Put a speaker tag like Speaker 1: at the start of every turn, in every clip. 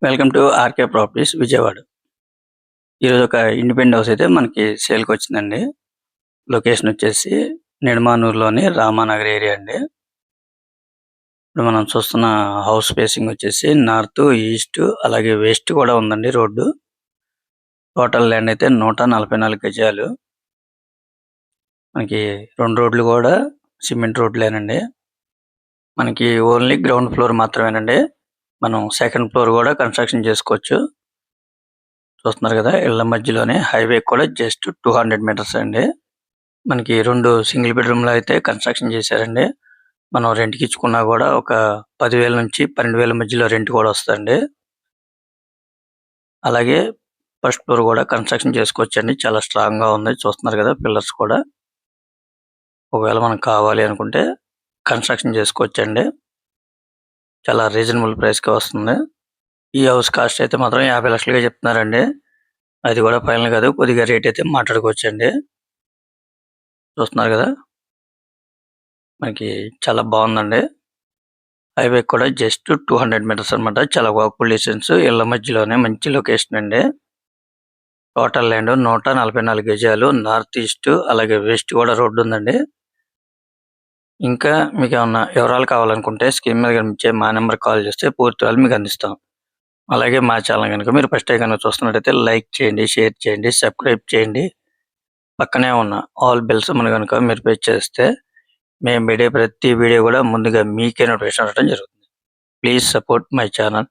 Speaker 1: Welcome to RK properties Vijayawada. ఈరోజు ఒక independent house అయితే మనకి సేల్కి వచ్చిందండి. లొకేషన్ వచ్చేసి నిడమానూరులోని రామానగర్ ఏరియా అండి. ఇప్పుడు మనం చూస్తున్న హౌస్ ఫేసింగ్ వచ్చేసి నార్త్, ఈస్ట్ అలాగే వెస్ట్ కూడా ఉందండి రోడ్డు. టోటల్ ల్యాండ్ అయితే 144 గజాలు. మనకి 2 రోడ్లు కూడా సిమెంట్ రోడ్లేనండి. మనకి ఓన్లీ గ్రౌండ్ ఫ్లోర్ మాత్రమేనండి. మనం సెకండ్ ఫ్లోర్ కూడా కన్స్ట్రక్షన్ చేసుకోవచ్చు. చూస్తున్నారు కదా, ఇళ్ల మధ్యలోనే హైవే కూడా జస్ట్ 200 మీటర్స్ అండి. మనకి 2 సింగిల్ బెడ్రూమ్లు అయితే కన్స్ట్రక్షన్ చేశారండి. మనం రెంట్కి ఇచ్చుకున్నా కూడా ఒక 10,000 నుంచి 12,000 మధ్యలో రెంట్ కూడా వస్తుందండి. అలాగే ఫస్ట్ ఫ్లోర్ కూడా కన్స్ట్రక్షన్ చేసుకోవచ్చండి. చాలా స్ట్రాంగ్ గా ఉంది, చూస్తున్నారు కదా పిల్లర్స్ కూడా. ఒకవేళ మనకు కావాలి అనుకుంటే కన్స్ట్రక్షన్ చేసుకోవచ్చండి. చాలా రీజనబుల్ ప్రైస్ కి వస్తుంది. ఈ హౌస్ కాస్ట్ అయితే మాత్రం 50 లక్షలుగా చెప్తున్నారండి. అది కూడా ఫైనల్ కాదు, కొద్దిగా రేట్ అయితే మాట్లాడుకోవచ్చండి. చూస్తున్నారు కదా, మనకి చాలా బాగుందండి. హైవే కూడా జస్ట్ 200 మీటర్స్ అనమాట. చాలా వాకబుల్ డిస్టెన్స్, ఇళ్ల మధ్యలోనే మంచి లొకేషన్ అండి. టోటల్ ల్యాండ్ 144 గజాలు. నార్త్ ఈస్ట్ అలాగే వెస్ట్ కూడా రోడ్డు ఉందండి. ఇంకా మీకు ఏమన్నా వివరాలు కావాలనుకుంటే స్క్రీన్ మీద కనిపించే మా నెంబర్ కాల్ చేస్తే పూర్తి వివరాలు మీకు అందిస్తాం. అలాగే మా ఛానల్ కనుక మీరు ఫస్ట్ టైం కనుక చూస్తున్నట్టయితే లైక్ చేయండి, షేర్ చేయండి, సబ్స్క్రైబ్ చేయండి. పక్కనే ఉన్న ఆల్ బెల్స్ మన కనుక మీరు ప్రెస్ చేస్తే మేము పెట్టే ప్రతి వీడియో కూడా ముందుగా మీకే నోటిఫికేషన్ రావడం జరుగుతుంది. Please support my channel.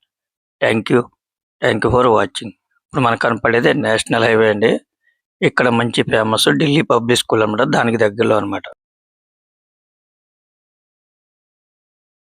Speaker 1: Thank you for watching. ఇప్పుడు మనకు కనపడేది నేషనల్ హైవే అండి. ఇక్కడ మంచి ఫేమస్ ఢిల్లీ పబ్లిక్ స్కూల్ అనమాట, దానికి దగ్గరలో అనమాట.